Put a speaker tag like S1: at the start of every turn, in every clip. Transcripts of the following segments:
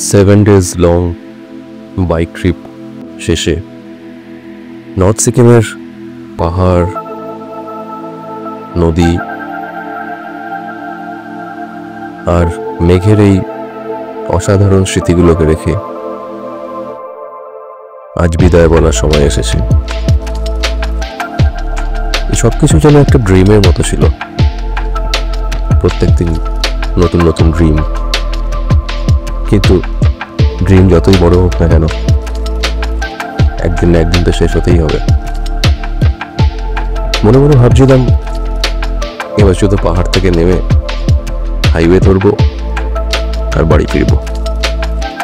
S1: 7 days long bike trip শেষে north সিকিমের পাহাড়, নদী আর মেঘের এই অসাধারণ স্মৃতিগুলোকে রেখে আজ বিদায় বলার সময় এসেছে। এই সবকিছু যেন একটা ড্রিমের মতো ছিল। প্রত্যেকদিন নতুন নতুন ড্রিম, কিন্তু ড্রিম যতই বড় হোক না কেন একদিন না একদিন তো শেষ হতেই হবে। মনে মনে ভাবছিলাম এবার শুধু পাহাড় থেকে নেমে হাইওয়ে ধরবো আর বাড়ি ফিরবো,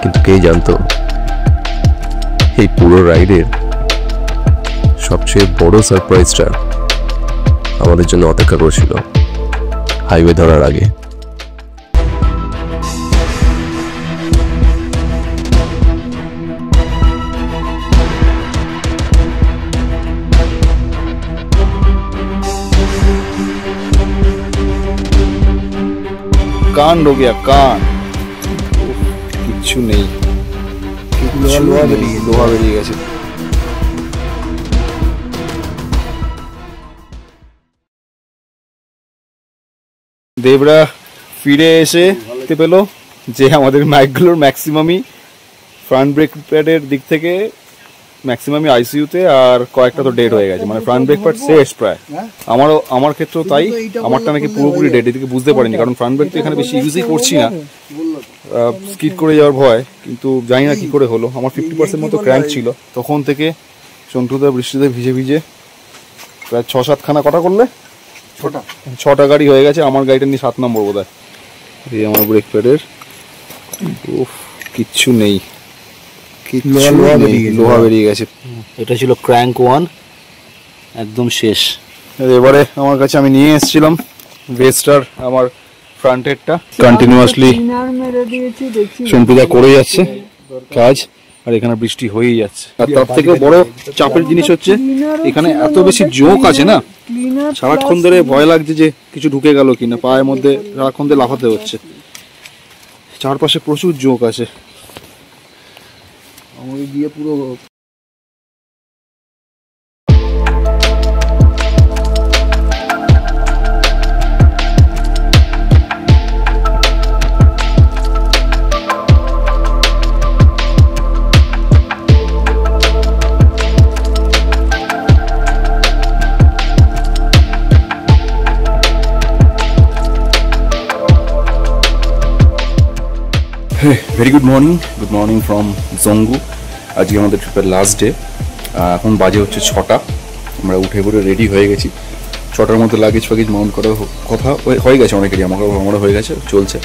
S1: কিন্তু কে জানতো এই পুরো রাইডের সবচেয়ে বড় সারপ্রাইজটা আমাদের জন্য অপেক্ষা করছিল হাইওয়ে ধরার আগে।
S2: कांड हो गया कांड, किच्छु नहीं, लोहा बेरिয়ে গেছে। দেবরা ফিরে এসে দেখতে পেল যে আমাদের বাইকগুলোর ম্যাক্সিমামই ফ্রন্ট ব্রেক প্যাডের দিক থেকে ম্যাক্সিমামই আইসিইউতে, আর কয়েকটা তো ডেড হয়ে গেছে, মানে ফ্রন্ট ব্রেক প্যাড শেষ প্রায়। আমার ক্ষেত্রেও তাই, আমারটা নাকি পুরোপুরি ডেড, এদিকে বুঝতে পারিনি কারণ ফ্রন্ট ব্রেক তো এখানে বেশি ইউজই করছি না, স্কিড করে যাওয়ার ভয়, কিন্তু জানি না কি করে হলো। আমার 50% মতো ক্র্যাঙ্ক ছিল, তখন থেকে সন্টুদা বৃষ্টিতে ভিজে ভিজে প্রায় 6-7 খানা, কটা করলে 6টা গাড়ি হয়ে গেছে। আমার গাড়িটা নিয়ে 7 নম্বর বোধ হয়। এই আমার ব্রেক প্যাডের কিচ্ছু নেই, লোহা বেরিয়ে গেছে।
S3: এটা ছিল ক্র্যাঙ্ক 1, একদম শেষ।
S2: এবারে আমার কাছে আমি নিয়ে এসেছিলাম ভেস্টার, আমার ফ্রন্টেরটা কন্টিনিউয়াসলি সন্টুদা করে যাচ্ছে কাজ, আর এখানে বৃষ্টি হয়েই যাচ্ছে। আর তার থেকে বড় চাপের জিনিস হচ্ছে এখানে এত বেশি জোক আছে না, সারাক্ষণ ধরে ভয় লাগছে যে কিছু ঢুকে গেল কিনা, পায়ের মধ্যে সারাক্ষণ ধরে লাফাতে হচ্ছে, চারপাশে প্রচুর জোক আছে। আমাকে গিয়ে পুরো ভেরি গুড মর্নিং ফ্রম জঙ্গু। আজকে আমাদের ট্রিপের লাস্ট ডে। এখন বাজে হচ্ছে 6টা, আমরা উঠে পড়ে রেডি হয়ে গেছি। 6টার মধ্যে লাগেজ মাউন্ট করার কথা হয়ে গেছে অনেকেরই, আমারও হয়ে গেছে, চলছে।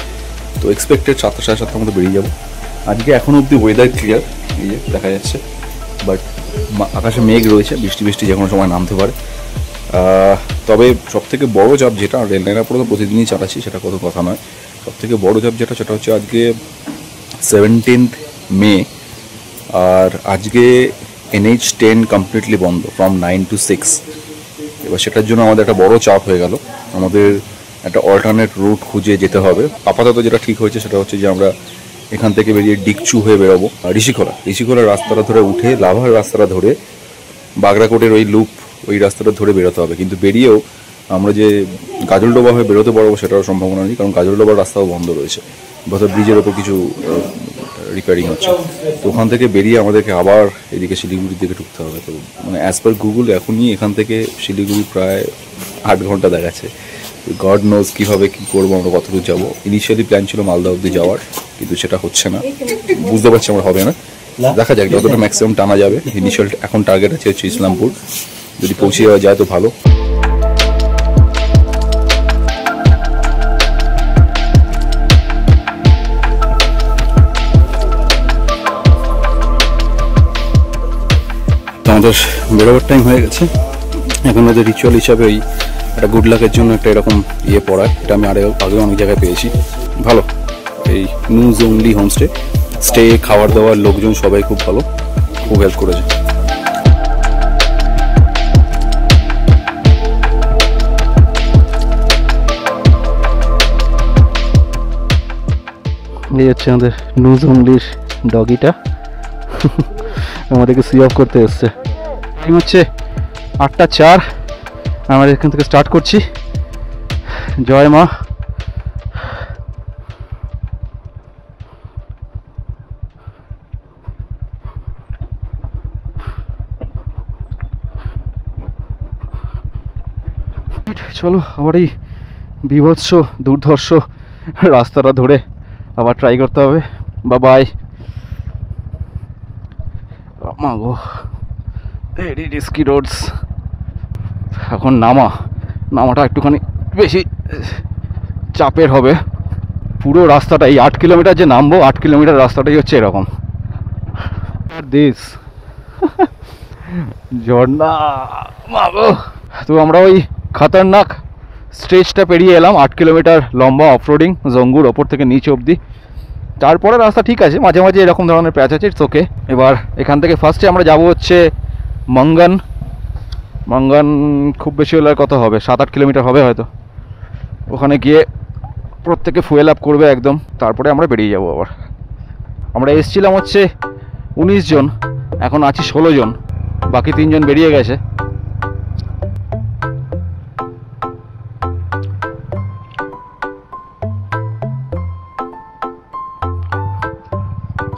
S2: তো এক্সপেক্টেড 7টা সাড়ে 7টার মধ্যে বেরিয়ে যাবো। আজকে এখনও অবধি ওয়েদার ক্লিয়ার, এই যে দেখা যাচ্ছে, বাট আকাশে মেঘ রয়েছে, বৃষ্টি যে কোনো সময় নামতে পারে। তবে সবথেকে বড় চাপ যেটা, রেল লাইনের পরে তো প্রতিদিনই চালাচ্ছি, সেটা কোনো কথা নয়, সবথেকে বড় চাপ যেটা সেটা হচ্ছে আজকে 17th মে, আর আজকে NH10 কমপ্লিটলি বন্ধ ফ্রম 9 to 6। এবার সেটার জন্য আমাদের একটা বড় চাপ হয়ে গেল, আমাদের একটা অল্টারনেট রুট খুঁজে যেতে হবে। আপাতত যেটা ঠিক হয়েছে সেটা হচ্ছে যে আমরা এখান থেকে বেরিয়ে ডিকচু হয়ে বেরোবো ঋষিখোলা রাস্তাটা ধরে উঠে লাভার রাস্তাটা ধরে বাগরাকোটের ওই লুপ, ওই রাস্তাটা ধরে বেরোতে হবে। কিন্তু বেরিয়েও আমরা যে গাজলডোবা হয়ে বেরোতে পারবো সেটারও সম্ভাবনা নেই, কারণ গাজলডোবার রাস্তাও বন্ধ রয়েছে, বোধহয় ব্রিজের ওপর কিছু রিপেয়ারিং হচ্ছে। তো ওখান থেকে বেরিয়ে আমাদেরকে আবার এদিকে শিলিগুড়ির দিকে ঢুকতে হবে। তো মানে অ্যাজ পার গুগল এখনই এখান থেকে শিলিগুড়ি প্রায় 8 ঘন্টা দেখাচ্ছে। গড নোজ কীভাবে কী করবো, আমরা কতদূর যাবো। ইনিশিয়ালি প্ল্যান ছিল মালদা অবধি যাওয়ার, কিন্তু সেটা হচ্ছে না, বুঝতে পারছি আমরা হবে না। দেখা যাক যতটা ম্যাক্সিমাম টানা যাবে। ইনিশিয়াল এখন টার্গেট আছে হচ্ছে ইসলামপুর, যদি পৌঁছে যাওয়া যায় তো ভালো। আমাদের বেরোবার টাইম হয়ে গেছে। এখন ওদের রিচুয়াল হিসাবে ওই একটা গুড লাকের জন্য একটা এরকম পড়ায়, এটা আমি আগেও অনেক জায়গায় পেয়েছি, ভালো। এই নিউ জংলি হোমস্টে খাবার দাবার, লোকজন সবাই খুব ভালো, খুব হেল্প করেছে।
S3: এই হচ্ছে আমাদের নিউজ অনলির ডগিটা, আমাদেরকে সি অফ করতে এসছে। টাইম হচ্ছে 8:04, আমরা এখান থেকে স্টার্ট করছি। জয় মা। চলো আবার এই বিভৎস দুর্ধর্ষ রাস্তাটা ধরে আবার ট্রাই করতে হবে। বাই। মাগো ভেরি রিস্কি রোডস। এখন নামাটা একটুখানি বেশি চাপের হবে। পুরো রাস্তাটা এই 8 কিলোমিটার যে নামবো, 8 কিলোমিটার রাস্তাটাই হচ্ছে এরকম। দিস ঝর্ণা মাগো। তো আমরা ওই খতরনাক স্ট্রেচটা পেরিয়ে এলাম, 8 কিলোমিটার লম্বা অফরোডিং জঙ্গুর ওপর থেকে নিচ অবধি। তারপরে রাস্তা ঠিক আছে, মাঝে মাঝে এরকম ধরনের প্যাচ আছে, ইটস ওকে। এবার এখান থেকে ফার্স্টে আমরা যাব হচ্ছে মঙ্গন। খুব বেশি হলে কত হবে, 7-8 কিলোমিটার হবে হয়তো। ওখানে গিয়ে প্রত্যেকে ফুয়েল আপ করবে একদম, তারপরে আমরা বেরিয়ে যাব। আবার আমরা এসেছিলাম হচ্ছে 19 জন, এখন আছি 16 জন, বাকি 3 জন বেরিয়ে গেছে।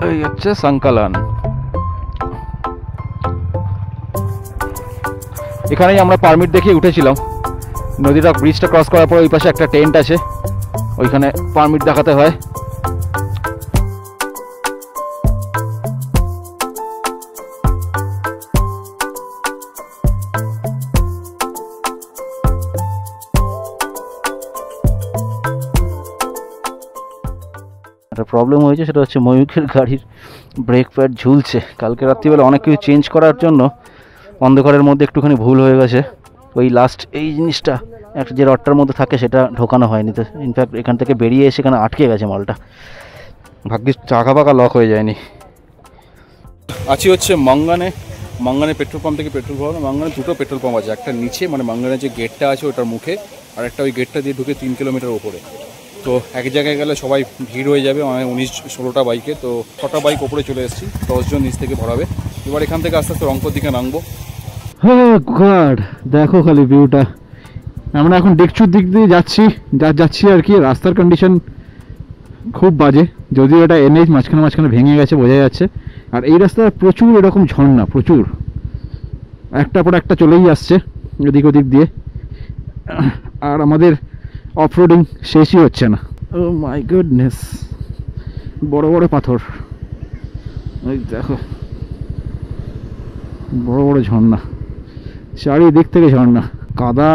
S3: এই হচ্ছে সংকলন। এখানেই আমরা পারমিট দেখিয়ে উঠেছিলাম। নদীটা ব্রিজটা ক্রস করার পর ওই পাশে একটা টেন্ট আছে, ওইখানে পারমিট দেখাতে হয়। একটা প্রবলেম হয়েছে, সেটা হচ্ছে ময়ূখের গাড়ির ব্রেক প্যাড ঝুলছে। কালকে রাত্রিবেলা অনেক কিছু চেঞ্জ করার জন্য অন্ধকারের মধ্যে একটুখানি ভুল হয়ে গেছে। ওই লাস্ট এই জিনিসটা একটা যে রডটার মধ্যে থাকে সেটা ঢোকানো হয়নি, তো ইনফ্যাক্ট এখান থেকে বেরিয়ে এসে এখানে আটকে গেছে মালটা। ভাগ্যিস চাকা পাকা লক হয়ে যায়নি।
S2: আছি হচ্ছে মঙ্গনে পেট্রোল পাম্প থেকে পেট্রোল ভরানো। মঙ্গনে দুটো পেট্রোল পাম্প আছে, একটা নিচে মানে মঙ্গনের যে গেটটা আছে ওটার মুখে, আর একটা ওই গেটটা দিয়ে ঢুকে 3 কিলোমিটার ওপরে। তো এক জায়গায় গেলে সবাই ভিড় হয়ে যাবে, মানে 19-16টা বাইকে। তো 6টা বাইক ওপরে চলে এসেছি, 10 জন নিচ থেকে ভরাবে। এবার এখান থেকে আস্তে আস্তে রংপুর দিকে নামবো।
S3: হ্যাঁ গড, দেখো খালি ভিউটা। আমরা এখন ডেকচুর দিক দিয়ে যাচ্ছি আর কি। রাস্তার কন্ডিশন খুব বাজে, যদিও এটা এনএইচ মাঝখানে ভেঙে গেছে বোঝা যাচ্ছে। আর এই রাস্তায় প্রচুর এরকম ঝর্ণা, প্রচুর, একটা পর একটা চলেই আসছে এদিক ওদিক দিয়ে। আর আমাদের অফরোডিং শেষই হচ্ছে না। ও মাই গুডনেস, বড় বড় পাথর, ওই দেখো বড় বড় ঝর্ণা, চারিদিক থেকে ঝর্ণা, কাদা,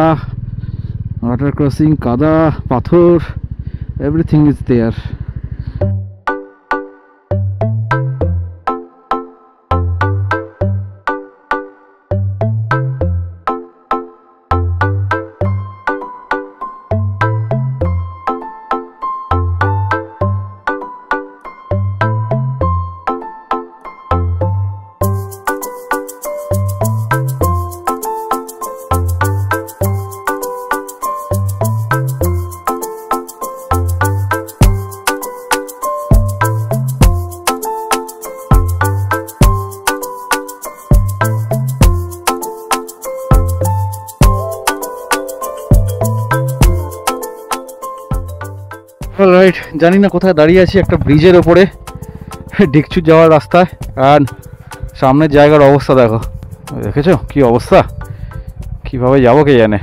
S3: ওয়াটার ক্রসিং, কাদা, পাথর, এভরিথিং ইজ দেয়ার। অলরাইট, জানি না কোথায় দাঁড়িয়ে আছি, একটা ব্রিজের ওপরে ডেকচুর যাওয়ার রাস্তায়। আর সামনের জায়গার অবস্থা দেখো, দেখেছো কি অবস্থা, কিভাবে যাবো কে জানে।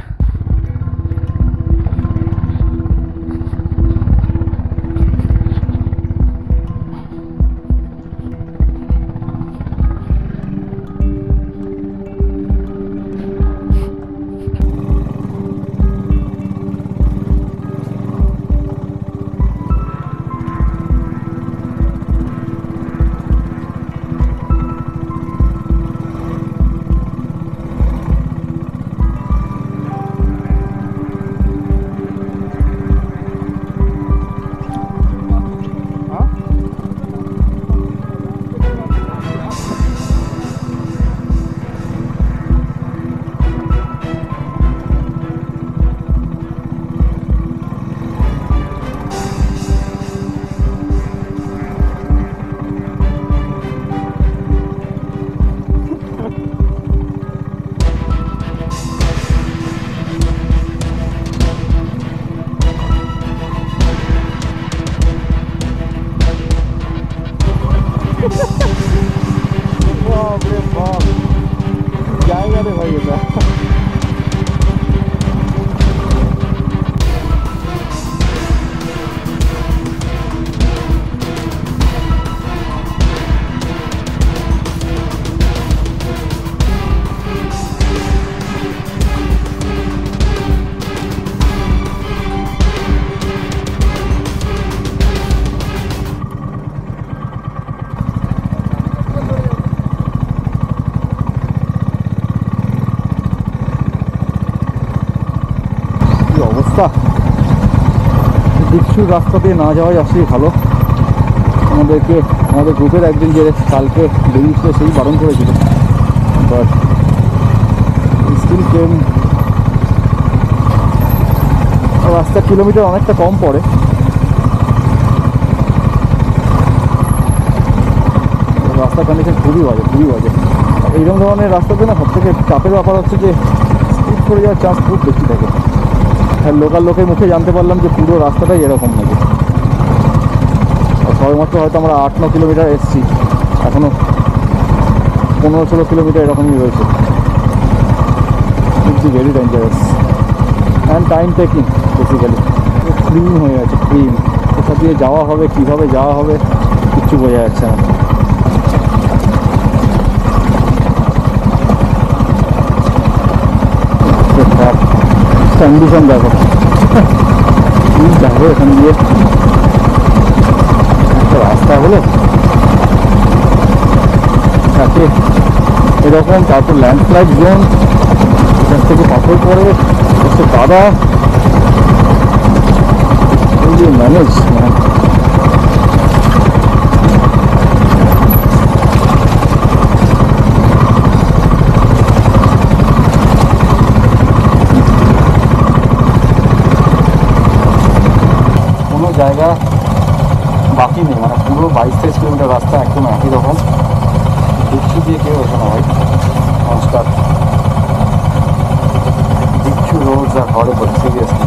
S3: কিছু রাস্তা দিয়ে না যাওয়াই আসলেই ভালো। আমাদের গ্রুপের একদিন যে কালকে বেরিয়েছিল সেই বারণ করেছিল, বাট স্টিল কেম। রাস্তার কিলোমিটার অনেকটা কম পড়ে, রাস্তার কন্ডিশন খুবই বাজে, খুবই বাজে। এইরকম ধরনের রাস্তাতে না সবথেকে চাপের ব্যাপার হচ্ছে যে স্পিড করে যাওয়ার চান্স খুব বেশি থাকে। আর লোকাল লোকের মুখে জানতে পারলাম যে পুরো রাস্তাটাই এরকম নাকি। সবেমাত্র হয়তো আমরা 8-9 কিলোমিটার এসেছি, এখনও 15-16 কিলোমিটার এরকমই রয়েছে। It's very dangerous and time taking basically. Cream হয়ে গেছে, ক্রিম। কোথা দিয়ে যাওয়া হবে, কীভাবে যাওয়া হবে কিচ্ছু বোঝা যাচ্ছে না। কন্ডিশন দেখো, যাবো এখান দিয়ে একটা রাস্তা হলো তাকে এরকম, তারপর ল্যান্ডস্লাইড জোন, এখান থেকে পাথর পড়ে হচ্ছে কাদা, ম্যানেজ জায়গা বাকি নেই, মানে পুরো 22-23 কিলোমিটার রাস্তা একদম একই রকম। দিচ্ছু দিয়ে কেউ ওঠে না ভাই, নমস্কার। দিচ্ছু রোডস আর হরেবল, সিরিয়াসলি।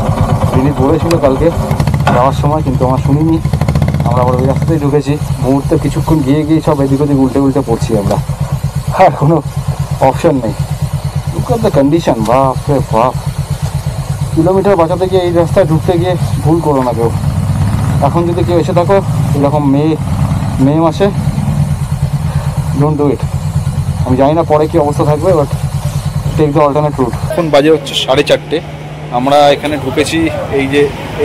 S3: তিনি বলেছিল কালকে যাওয়ার সময়, কিন্তু আমরা শুনিনি। আমরা আবার ওই রাস্তাতেই ঢুকেছি। মুহূর্তে কিছুক্ষণ গিয়ে সব এদিক ওদিক উল্টে পড়ছি আমরা, আর কোনো অপশন নেই। লুক এট দ্য কন্ডিশন, বাপ রে বাপ। কিলোমিটার বাঁচাতে গিয়ে এই রাস্তায় ঢুকতে গিয়ে ভুল করো না কেউ। এখন যদি কেউ এসে থাকো এরকম মে মাসে, ডোন্ট ডু ইট। আমি জানি না পরে কী অবস্থা থাকবে, but take the alternate route.
S2: এখন বাজে হচ্ছে 4:30। আমরা এখানে ঢুকেছি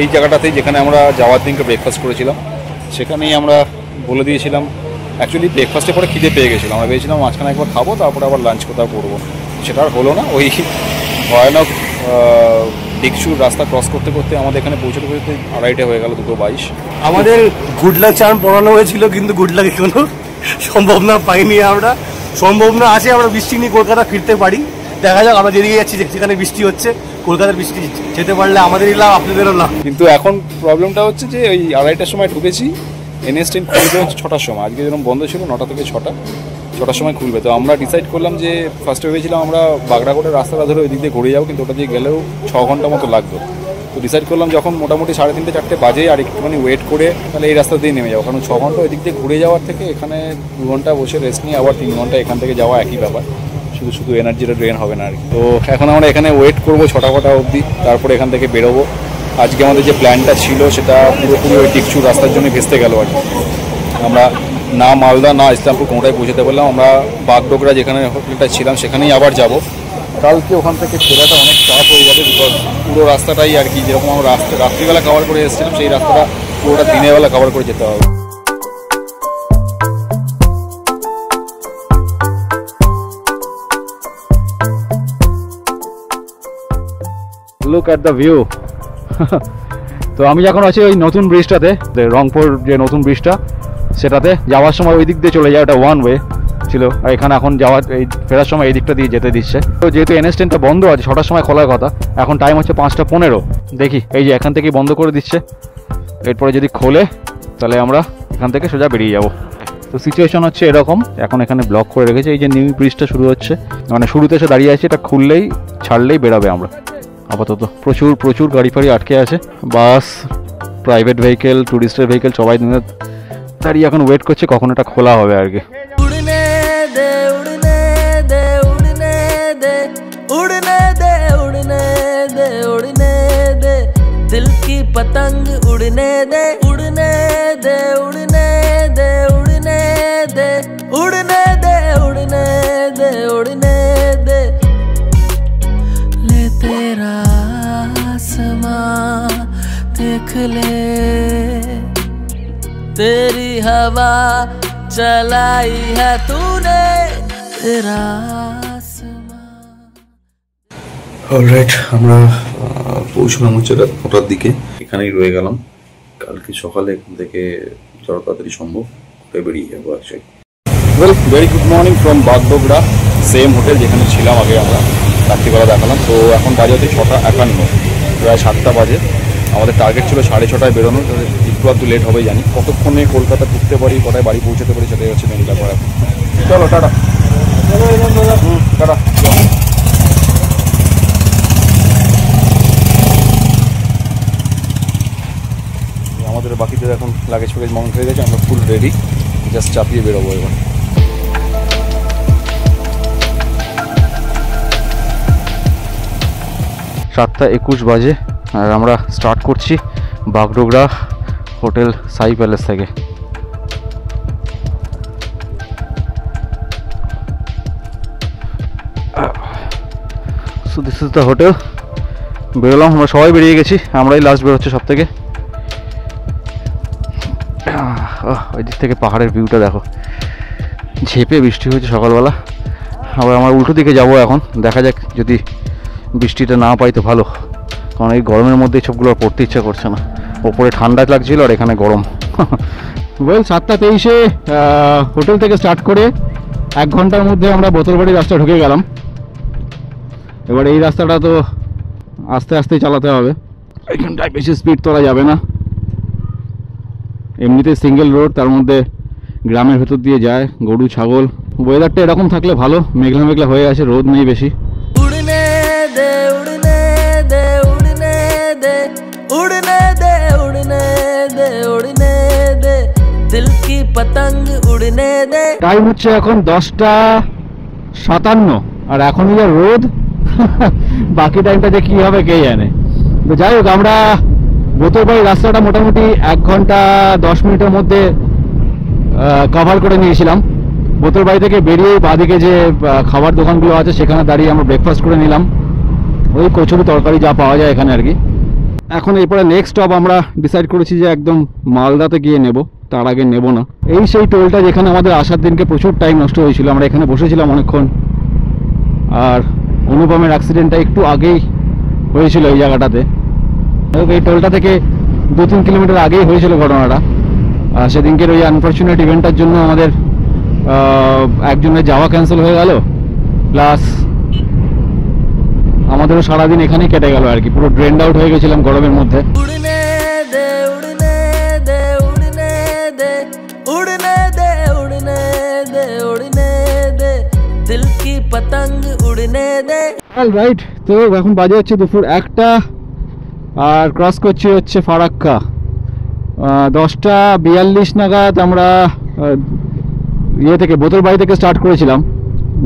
S2: এই জায়গাটাতেই, যেখানে আমরা যাওয়ার দিনকে ব্রেকফাস্ট করেছিলাম। সেখানেই আমরা বলে দিয়েছিলাম, অ্যাকচুয়ালি ব্রেকফাস্টে পরে খিদে পেয়ে গেছিলাম। আমরা ভেবেছিলাম মাঝখানে একবার খাবো, তারপরে আবার লাঞ্চ কোথাও করবো। সেটা আর হলো না। ওই ভয়ানক ডিকচুর রাস্তা ক্রস করতে করতে আমাদের এখানে পৌঁছতে 2:30 হয়ে গেল, 2:22।
S4: আমাদের গুড লাক চার্ম পড়ানো হয়েছিল, কিন্তু গুড লাকে কোনো সম্ভাবনা পাইনি আমরা। সম্ভাবনা আছে আমরা বৃষ্টি নিয়ে কলকাতা ফিরতে পারি। দেখা যাক, আমরা যেদিকে যাচ্ছি যেখানে বৃষ্টি হচ্ছে, কলকাতার বৃষ্টি যেতে পারলে আমাদেরই লাভ, আপনাদেরও লাভ।
S2: কিন্তু এখন প্রবলেমটা হচ্ছে যে ওই 2:30টার সময় ঢুকেছি, NH10 খুলবে হচ্ছে 6টার সময়। আজকে যেরকম বন্ধ ছিল 9টা থেকে 6টার সময় খুলবে। তো আমরা ডিসাইড করলাম যে ফার্স্টে ভেবেছিলাম আমরা বাগড়াকোটের রাস্তাটা ধরে ওই দিক দিয়ে ঘুরে যাবো, কিন্তু ওটা দিয়ে গেলেও 6 ঘন্টা মতো লাগতো। তো ডিসাইড করলাম যখন মোটামুটি 3:30-4টে বাজে, আর একটুখানি ওয়েট করে তাহলে এই রাস্তা দিয়ে নেমে যাবো। কারণ 6 ঘন্টা ওই দিক দিয়ে ঘুরে যাওয়ার থেকে এখানে 2 ঘন্টা বসে রেস্ট নিয়ে আবার 3 ঘন্টা এখান থেকে যাওয়া একই ব্যাপার, শুধু এনার্জিটা ড্রেন হবে না আর কি। তো এখন আমরা এখানে ওয়েট করবো 6টা অবধি, তারপরে এখান থেকে বেরোবো। আজকে আমাদের যে প্ল্যানটা ছিল সেটা পুরোপুরি ওই ডিকচুর রাস্তার জন্য ভেস্তে গেল আর কি। আমরা না মালদা না ইসলামপুর কোনোটাই পৌঁছতে পারলাম। আমরা বাগডোগরা যেখানে হোটেলটা ছিলাম সেখানেই আবার যাব। কালকে ওখান থেকে ফেরাটা অনেক চাপ হয়ে যাবে, বিকজ পুরো রাস্তাটাই আর কি, যেরকম আমরা রাত্রিবেলা কভার করে এসেছিলাম সেই রাস্তাটা পুরোটা দিনের বেলা কভার করে যেতে হবে।
S3: Look at the view. তো আমি যখন আছি ওই নতুন ব্রিজটাতে, রংপুর যে নতুন ব্রিজটা, সেটাতে যাওয়ার সময় ওই দিক দিয়ে চলে যায়, ওটা ওয়ান ওয়ে ছিল। আর এখানে এখন যাওয়ার এই ফেরার সময় এই দিকটা দিয়ে যেতে দিচ্ছে। তো যেহেতু NH10টা বন্ধ আছে, 6টার সময় খোলার কথা, এখন টাইম হচ্ছে 5:15। দেখি এই যে এখান থেকেই বন্ধ করে দিচ্ছে। এরপরে যদি খোলে তাহলে আমরা এখান থেকে সোজা বেরিয়ে যাব। তো সিচুয়েশন হচ্ছে এরকম, এখন এখানে ব্লক করে রেখেছে। এই যে নিউ ব্রিজটা শুরু হচ্ছে, মানে শুরুতে এসে দাঁড়িয়ে আছে, এটা খুললেই ছাড়লেই বেরাবে আমরা। আপাতত প্রচুর গাড়ি ফাড়ি আটকে আছে, বাস, প্রাইভেট ভেহিকেল, টুরিস্টের ভেহিকেল, সবাই দাঁড়িয়ে এখন ওয়েট করছে কখন এটা খোলা হবে আর কি।
S5: उड़ने दे उड़ने दे उड़ने दे उड़ने दे उड़ने दे उड़ने दे दिल की पतंग उड़ने दे उड़ने दे उड़ने दे उड़ने दे उड़ने दे उड़ने दे उड़ने दे ले तेरा आसमां देख ले तेरी हवा चलाई है तूने तेरा
S2: অলরাইট, আমরা পৌঁছলাম হচ্ছে রাত 9টার দিকে। এখানেই রয়ে গেলাম, কালকে সকালে এখান থেকে যত তাড়াতাড়ি সম্ভব বেরিয়ে যাবো actually. Well, very good morning from Bagdogra, same hotel যেখানে ছিলাম আগে আমরা রাত্রিবেলা দেখালাম। তো এখন বাজে হচ্ছে 6:51, প্রায় 7টা বাজে। আমাদের টার্গেট ছিল 6:30টায় বেরোনো, একটু একটু লেট হবে জানি। কতক্ষণে কলকাতা ঢুকতে পারি, কটায় বাড়ি পৌঁছাতে পারি, সেটাই হচ্ছে মেন ব্যাপার এখন। চলো টাটা। টাটা। আমাদের বাকিদের এখন লাগেজ ফ্যাগেজ মাউন্ট হয়ে গেছে, আমরা ফুল রেডি, জাস্ট চাপিয়ে বেরোবো এবার।
S3: 7:21 বাজে আর আমরা স্টার্ট করছি বাগডোগরা হোটেল সাই প্যালেস থেকে। So this is the hotel. বেরোলাম, আমরা সবাই বেরিয়ে গেছি, আমরাই লাস্ট বেরোচ্ছে সব থেকে। ওই দিক থেকে পাহাড়ের ভিউটা দেখো, ঝেপে বৃষ্টি হয়েছে সকালবেলা। আবার আমরা উল্টো দিকে যাব এখন, দেখা যাক যদি বৃষ্টিটা না পাই তো ভালো, কারণ এই গরমের মধ্যে সবগুলো আর পড়তে ইচ্ছা করছে না। ওপরে ঠান্ডা লাগছিল আর এখানে গরম। ওয়েল, 7:23-এ হোটেল থেকে স্টার্ট করে 1 ঘন্টার মধ্যে আমরা বোতলবাড়ি রাস্তা ঢুকে গেলাম। এবার এই রাস্তাটা তো আস্তে আস্তে চালাতে হবে, এখানটায় বেশি স্পিড তোলা যাবে না। এমনিতে সিঙ্গেল রোড, তার মধ্যে গ্রামের ভেতর দিয়ে যায়, গরু ছাগল। ওয়েদারটা এরকম থাকলে ভালো, মেঘলা মেঘলা হয়ে আছে, রোদ নেই বেশি।
S5: उड़ने दे उड़ने दे उड़ने दे उड़ने दे उड़ने दे उड़ने दे दिल की पतंग उड़ने दे।
S3: টাইম হচ্ছে এখন 10:57 আর এখনই যা রোদ, বাকি টাইমটা যে কী হবে কে জানে। তো যাই হোক, আমরা বোতলবাড়ি রাস্তাটা মোটামুটি 1 ঘন্টা 10 মিনিটের মধ্যে কভার করে নিয়েছিলাম। বোতলবাড়ি থেকে বেরিয়ে বাঁদিকে যে খাবার দোকানগুলো আছে সেখানে দাঁড়িয়ে আমরা ব্রেকফাস্ট করে নিলাম, ওই কচুরি তরকারি যা পাওয়া যায় এখানে আর কি। এখন এরপরে নেক্সট স্টপ আমরা ডিসাইড করেছি যে একদম মালদাতে গিয়ে নেব, তার আগে নেব না। এই সেই টোলটা যেখানে আমাদের আসার দিনকে প্রচুর টাইম নষ্ট হয়েছিল, আমরা এখানে বসেছিলাম অনেকক্ষণ। আর অনুপমের অ্যাক্সিডেন্টটা একটু আগেই হয়েছিল এই জায়গাটাতে। এই টোলটা থেকে 2-3 কিলোমিটার আগেই হয়েছিল ঘটনাটা। সেদিনকের ওই আনফর্চুনেট ইভেন্টটার জন্য আমাদের একজনের যাওয়া ক্যান্সেল হয়ে গেল, প্লাস আমাদেরও সারাদিন এখানেই কেটে গেল আর কি। পুরো ড্রেন্ড আউট হয়ে গেছিলাম গরমের মধ্যে।
S5: उड़ने दे उड़ने दे उड़ने दे उड़ने दे उड़ने दे उड़ने दे दिल की पतंग उड़ने दे।
S3: রাইট, তো এখন বাজে হচ্ছে দুপুর 1টা আর ক্রস করছি হচ্ছে ফারাক্কা। 10:42 নাগাদ আমরা ইয়ে থেকে বোতলবাড়ি থেকে স্টার্ট করেছিলাম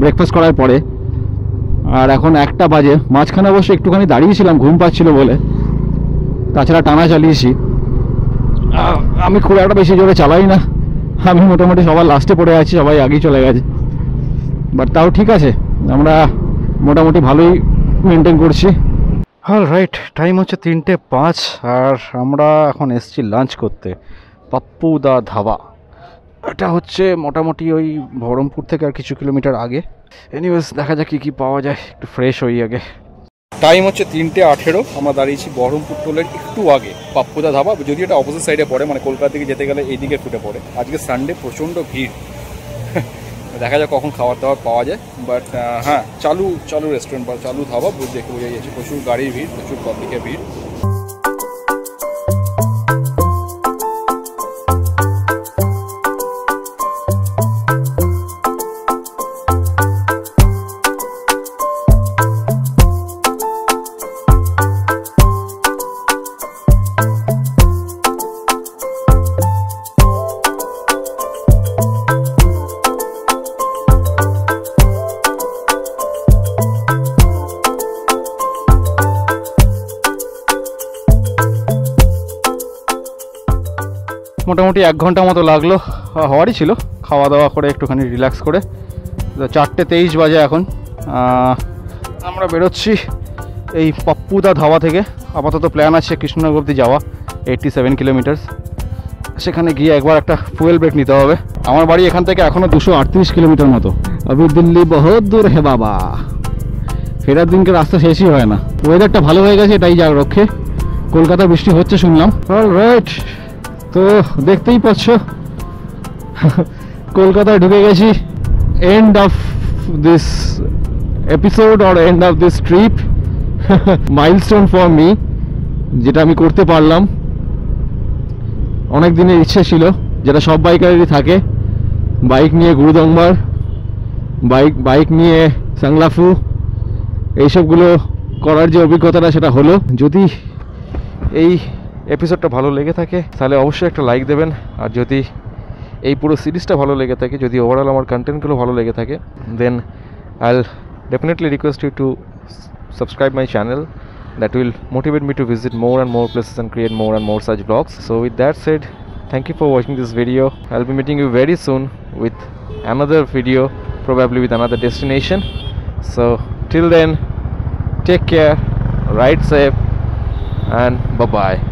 S3: ব্রেকফাস্ট করার পরে, আর এখন 1টা বাজে। মাঝখানে অবশ্য একটুখানি দাঁড়িয়েছিলাম ঘুম পাচ্ছিল বলে, তাছাড়া টানা চালিয়েছি। আমি খুব একটা বেশি জোরে চালাই না, আমি মোটামুটি সবার লাস্টে পড়ে আছি, সবাই আগেই চলে গেছে। বাট তাও ঠিক আছে, আমরা মোটামুটি ভালোই মেনটেন করছি। হল রাইট, টাইম হচ্ছে 3:05 আর আমরা এখন এসেছি লাঞ্চ করতে পাপ্পু দা ধাবা। এটা হচ্ছে মোটামুটি ওই বহরমপুর থেকে আর কিছু কিলোমিটার আগে। এনিওয়েজ, দেখা যাক কী কী পাওয়া যায়, একটু ফ্রেশ হই আগে।
S2: টাইম হচ্ছে 3:18, আমরা দাঁড়িয়েছি বহরমপুর টোলের একটু আগে পাপ্পুদা ধাবা, যদি এটা অপোজিট সাইডে পড়ে, মানে কলকাতা থেকে যেতে গেলে এই দিকে ফুটে পড়ে। আজকে সানডে, প্রচণ্ড ভিড়, দেখা যাক কখন খাবার দাবার পাওয়া যায়। বাট হ্যাঁ, চালু রেস্টুরেন্ট বা চালু ধাবা, দেখে বোঝা যাচ্ছে প্রচুর গাড়ির ভিড়, প্রচুর পাবলিকের ভিড়।
S3: মোটামুটি 1 ঘন্টা মতো লাগলো, হওয়ারই ছিল, খাওয়া দাওয়া করে একটুখানি রিল্যাক্স করে। 4:23 বাজে এখন। আমরা বেরোচ্ছি এই পাপ্পুদা ধাবা থেকে। আপাতত প্ল্যান আছে কৃষ্ণনগর অবধি যাওয়া, 87 কিলোমিটার্স। সেখানে গিয়ে একবার একটা ফুয়েল ব্রেক নিতে হবে। আমার বাড়ি এখান থেকে এখনও 238 কিলোমিটার মতো। আবি দিল্লি বহুত দূর হে বাবা। ফেরার দিনকে রাস্তা শেষই হয় না। ওয়েদারটা ভালো হয়ে গেছে, এটাই যা রক্ষে। কলকাতা বৃষ্টি হচ্ছে শুনলাম। অল রাইট, তো দেখতেই পাচ্ছ কলকাতায় ঢুকে গেছি। End of this episode or end of this trip, milestone for me, যেটা আমি করতে পারলাম। অনেক দিনের ইচ্ছে ছিল, যেটা সব বাইকারেরই থাকে, বাইক নিয়ে গুরুদংবার, বাইক নিয়ে সাংলাফু, এইসবগুলো করার যে অভিজ্ঞতাটা সেটা হলো। যদি এই এপিসোডটা ভালো লেগে থাকে তাহলে অবশ্যই একটা লাইক দেবেন। আর যদি এই পুরো সিরিজটা ভালো লেগে থাকে, যদি ওভারঅল আমার কন্টেন্টগুলো ভালো লেগে থাকে, then I will definitely request you to subscribe my channel. That will motivate me to visit more and more places and create more and more such vlogs. So with that said, thank you for watching this video. I'll be meeting you very soon with another video, probably with another destination. So till then, take care, ride safe, and bye bye.